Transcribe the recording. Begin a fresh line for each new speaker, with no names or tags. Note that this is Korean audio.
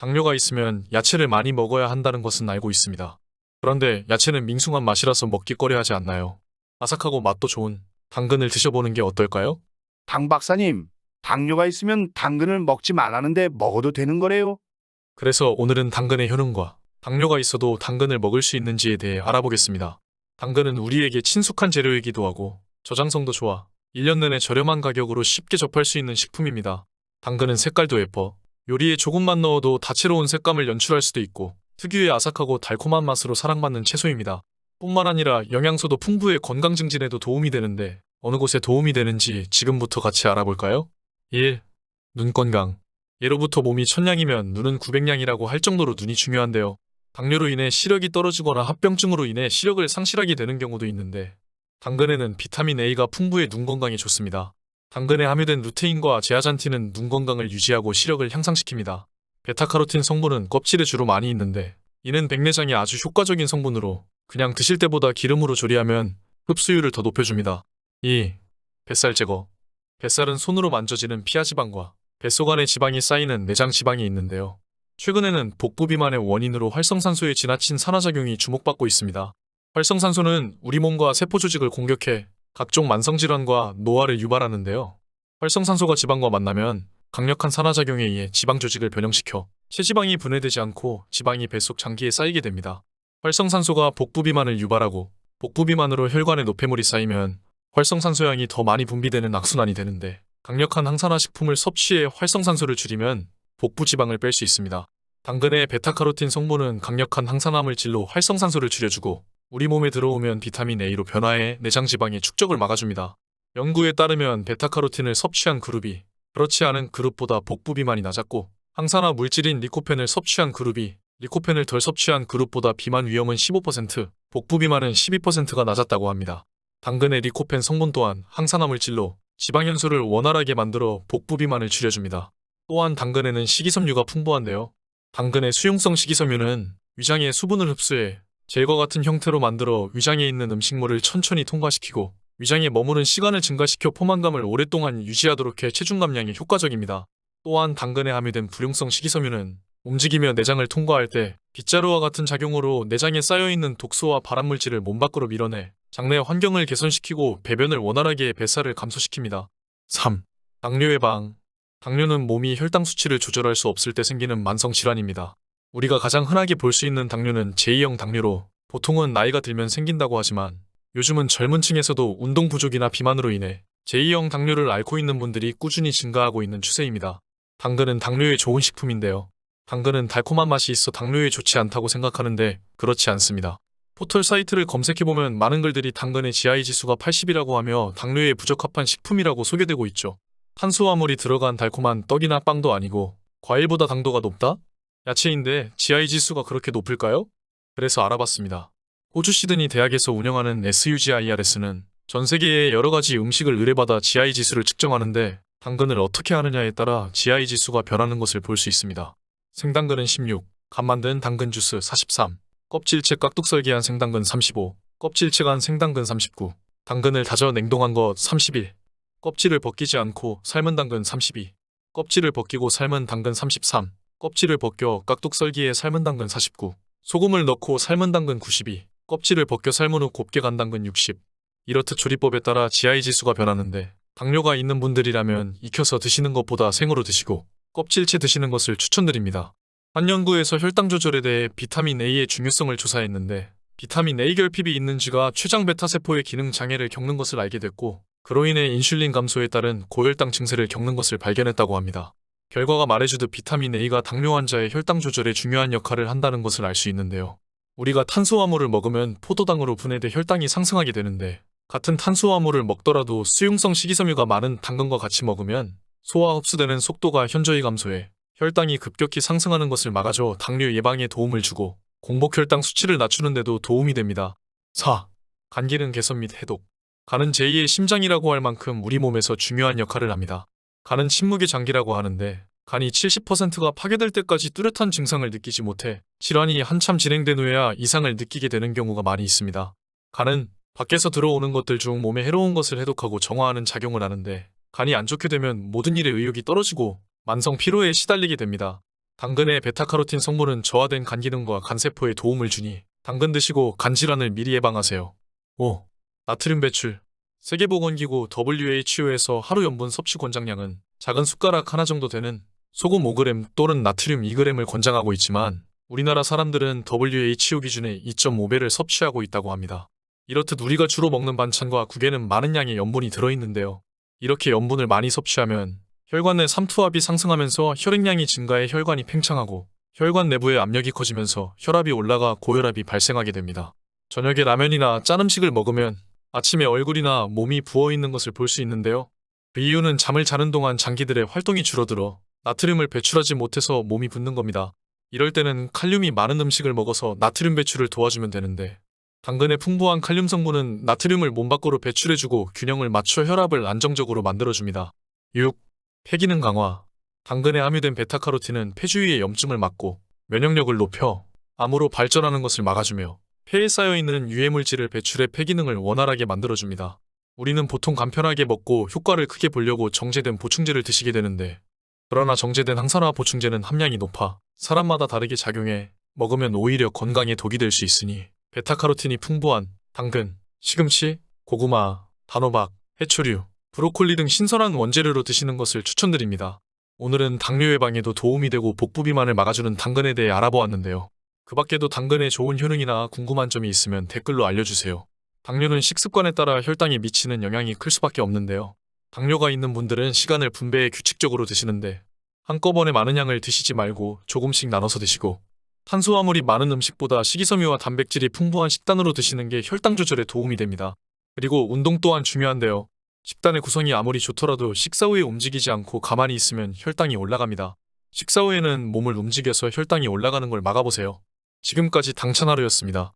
당뇨가 있으면 야채를 많이 먹어야 한다는 것은 알고 있습니다. 그런데 야채는 밍숭한 맛이라서 먹기 꺼려하지 않나요? 아삭하고 맛도 좋은 당근을 드셔보는 게 어떨까요?
당 박사님, 당뇨가 있으면 당근을 먹지 말라는데 먹어도 되는 거래요?
그래서 오늘은 당근의 효능과 당뇨가 있어도 당근을 먹을 수 있는지에 대해 알아보겠습니다. 당근은 우리에게 친숙한 재료이기도 하고 저장성도 좋아 1년 내내 저렴한 가격으로 쉽게 접할 수 있는 식품입니다. 당근은 색깔도 예뻐 요리에 조금만 넣어도 다채로운 색감을 연출할 수도 있고 특유의 아삭하고 달콤한 맛으로 사랑받는 채소입니다. 뿐만 아니라 영양소도 풍부해 건강 증진에도 도움이 되는데 어느 곳에 도움이 되는지 지금부터 같이 알아볼까요? 1. 눈 건강. 예로부터 몸이 1000량이면 눈은 900량이라고 할 정도로 눈이 중요한데요. 당뇨로 인해 시력이 떨어지거나 합병증으로 인해 시력을 상실하게 되는 경우도 있는데 당근에는 비타민 A가 풍부해 눈 건강에 좋습니다. 당근에 함유된 루테인과 제아잔틴은 눈 건강을 유지하고 시력을 향상시킵니다. 베타카로틴 성분은 껍질에 주로 많이 있는데 이는 백내장에 아주 효과적인 성분으로 그냥 드실 때보다 기름으로 조리하면 흡수율을 더 높여줍니다. 2. 뱃살 제거. 뱃살은 손으로 만져지는 피하지방과 뱃속 안에 지방이 쌓이는 내장 지방이 있는데요. 최근에는 복부 비만의 원인으로 활성산소의 지나친 산화작용이 주목받고 있습니다. 활성산소는 우리 몸과 세포 조직을 공격해 각종 만성질환과 노화를 유발하는데요. 활성산소가 지방과 만나면 강력한 산화작용에 의해 지방 조직을 변형시켜 체지방이 분해되지 않고 지방이 뱃속 장기에 쌓이게 됩니다. 활성산소가 복부 비만을 유발하고 복부 비만으로 혈관에 노폐물이 쌓이면 활성산소 양이 더 많이 분비되는 악순환이 되는데 강력한 항산화 식품을 섭취해 활성산소를 줄이면 복부 지방을 뺄 수 있습니다. 당근의 베타카로틴 성분은 강력한 항산화 물질로 활성산소를 줄여주고 우리 몸에 들어오면 비타민 A로 변화해 내장 지방의 축적을 막아줍니다. 연구에 따르면 베타카로틴을 섭취한 그룹이 그렇지 않은 그룹보다 복부 비만이 낮았고 항산화 물질인 리코펜을 섭취한 그룹이 리코펜을 덜 섭취한 그룹보다 비만 위험은 15%, 복부 비만은 12%가 낮았다고 합니다. 당근의 리코펜 성분 또한 항산화 물질로 지방 연소를 원활하게 만들어 복부 비만을 줄여줍니다. 또한 당근에는 식이섬유가 풍부한데요. 당근의 수용성 식이섬유는 위장의 수분을 흡수해 젤과 같은 형태로 만들어 위장에 있는 음식물을 천천히 통과시키고 위장에 머무는 시간을 증가시켜 포만감을 오랫동안 유지하도록 해 체중 감량에 효과적입니다. 또한 당근에 함유된 불용성 식이섬유는 움직이며 내장을 통과할 때 빗자루와 같은 작용으로 내장에 쌓여있는 독소와 발암물질을 몸 밖으로 밀어내 장내 환경을 개선시키고 배변을 원활하게 해 뱃살을 감소시킵니다. 3. 당뇨 예방. 당뇨는 몸이 혈당 수치를 조절할 수 없을 때 생기는 만성질환입니다. 우리가 가장 흔하게 볼 수 있는 당뇨는 제2형 당뇨로 보통은 나이가 들면 생긴다고 하지만 요즘은 젊은 층에서도 운동 부족이나 비만으로 인해 제2형 당뇨를 앓고 있는 분들이 꾸준히 증가하고 있는 추세입니다. 당근은 당뇨에 좋은 식품인데요. 당근은 달콤한 맛이 있어 당뇨에 좋지 않다고 생각하는데 그렇지 않습니다. 포털 사이트를 검색해보면 많은 글들이 당근의 GI 지수가 80이라고 하며 당뇨에 부적합한 식품이라고 소개되고 있죠. 탄수화물이 들어간 달콤한 떡이나 빵도 아니고 과일보다 당도가 높다? 야채인데 GI 지수가 그렇게 높을까요? 그래서 알아봤습니다. 호주 시드니 대학에서 운영하는 SUGIRS는 전 세계의 여러 가지 음식을 의뢰받아 GI 지수를 측정하는데 당근을 어떻게 하느냐에 따라 GI 지수가 변하는 것을 볼 수 있습니다. 생당근은 16, 간 만든 당근 주스 43, 껍질째 깍둑 썰기한 생당근 35, 껍질째 간 생당근 39, 당근을 다져 냉동한 것 31, 껍질을 벗기지 않고 삶은 당근 32, 껍질을 벗기고 삶은 당근 33, 껍질을 벗겨 깍둑 썰기에 삶은 당근 49, 소금을 넣고 삶은 당근 92, 껍질을 벗겨 삶은 후 곱게 간 당근 60. 이렇듯 조리법에 따라 GI 지수가 변하는데 당뇨가 있는 분들이라면 익혀서 드시는 것보다 생으로 드시고 껍질째 드시는 것을 추천드립니다. 한 연구에서 혈당 조절에 대해 비타민 A의 중요성을 조사했는데 비타민 A 결핍이 있는 쥐가 췌장 베타세포의 기능 장애를 겪는 것을 알게 됐고 그로 인해 인슐린 감소에 따른 고혈당 증세를 겪는 것을 발견했다고 합니다. 결과가 말해주듯 비타민 A가 당뇨 환자의 혈당 조절에 중요한 역할을 한다는 것을 알 수 있는데요. 우리가 탄수화물을 먹으면 포도당으로 분해돼 혈당이 상승하게 되는데 같은 탄수화물을 먹더라도 수용성 식이섬유가 많은 당근과 같이 먹으면 소화 흡수되는 속도가 현저히 감소해 혈당이 급격히 상승하는 것을 막아줘 당뇨 예방에 도움을 주고 공복 혈당 수치를 낮추는 데도 도움이 됩니다. 4. 간 기능 개선 및 해독. 간은 제2의 심장이라고 할 만큼 우리 몸에서 중요한 역할을 합니다. 간은 침묵의 장기라고 하는데 간이 70%가 파괴될 때까지 뚜렷한 증상을 느끼지 못해 질환이 한참 진행된 후에야 이상을 느끼게 되는 경우가 많이 있습니다. 간은 밖에서 들어오는 것들 중 몸에 해로운 것을 해독하고 정화하는 작용을 하는데 간이 안 좋게 되면 모든 일에 의욕이 떨어지고 만성 피로에 시달리게 됩니다. 당근의 베타카로틴 성분은 저하된 간 기능과 간 세포에 도움을 주니 당근 드시고 간 질환을 미리 예방하세요. 5. 나트륨 배출. 세계보건기구 WHO에서 하루 염분 섭취 권장량은 작은 숟가락 하나 정도 되는 소금 5g 또는 나트륨 2g을 권장하고 있지만 우리나라 사람들은 WHO 기준의 2.5배를 섭취하고 있다고 합니다. 이렇듯 우리가 주로 먹는 반찬과 국에는 많은 양의 염분이 들어있는데요. 이렇게 염분을 많이 섭취하면 혈관 내 삼투압이 상승하면서 혈액량이 증가해 혈관이 팽창하고 혈관 내부의 압력이 커지면서 혈압이 올라가 고혈압이 발생하게 됩니다. 저녁에 라면이나 짠 음식을 먹으면 아침에 얼굴이나 몸이 부어있는 것을 볼 수 있는데요. 그 이유는 잠을 자는 동안 장기들의 활동이 줄어들어 나트륨을 배출하지 못해서 몸이 붓는 겁니다. 이럴 때는 칼륨이 많은 음식을 먹어서 나트륨 배출을 도와주면 되는데 당근의 풍부한 칼륨 성분은 나트륨을 몸 밖으로 배출해주고 균형을 맞춰 혈압을 안정적으로 만들어줍니다. 6. 폐기능 강화. 당근에 함유된 베타카로틴은 폐주위의 염증을 막고 면역력을 높여 암으로 발전하는 것을 막아주며 폐에 쌓여있는 유해물질을 배출해 폐기능을 원활하게 만들어줍니다. 우리는 보통 간편하게 먹고 효과를 크게 보려고 정제된 보충제를 드시게 되는데 그러나 정제된 항산화 보충제는 함량이 높아 사람마다 다르게 작용해 먹으면 오히려 건강에 독이 될 수 있으니 베타카로틴이 풍부한 당근, 시금치, 고구마, 단호박, 해초류, 브로콜리 등 신선한 원재료로 드시는 것을 추천드립니다. 오늘은 당뇨 예방에도 도움이 되고 복부 비만을 막아주는 당근에 대해 알아보았는데요. 그 밖에도 당근의 좋은 효능이나 궁금한 점이 있으면 댓글로 알려주세요. 당뇨는 식습관에 따라 혈당에 미치는 영향이 클 수밖에 없는데요. 당뇨가 있는 분들은 시간을 분배해 규칙적으로 드시는데 한꺼번에 많은 양을 드시지 말고 조금씩 나눠서 드시고 탄수화물이 많은 음식보다 식이섬유와 단백질이 풍부한 식단으로 드시는 게 혈당 조절에 도움이 됩니다. 그리고 운동 또한 중요한데요. 식단의 구성이 아무리 좋더라도 식사 후에 움직이지 않고 가만히 있으면 혈당이 올라갑니다. 식사 후에는 몸을 움직여서 혈당이 올라가는 걸 막아보세요. 지금까지 당찬하루였습니다.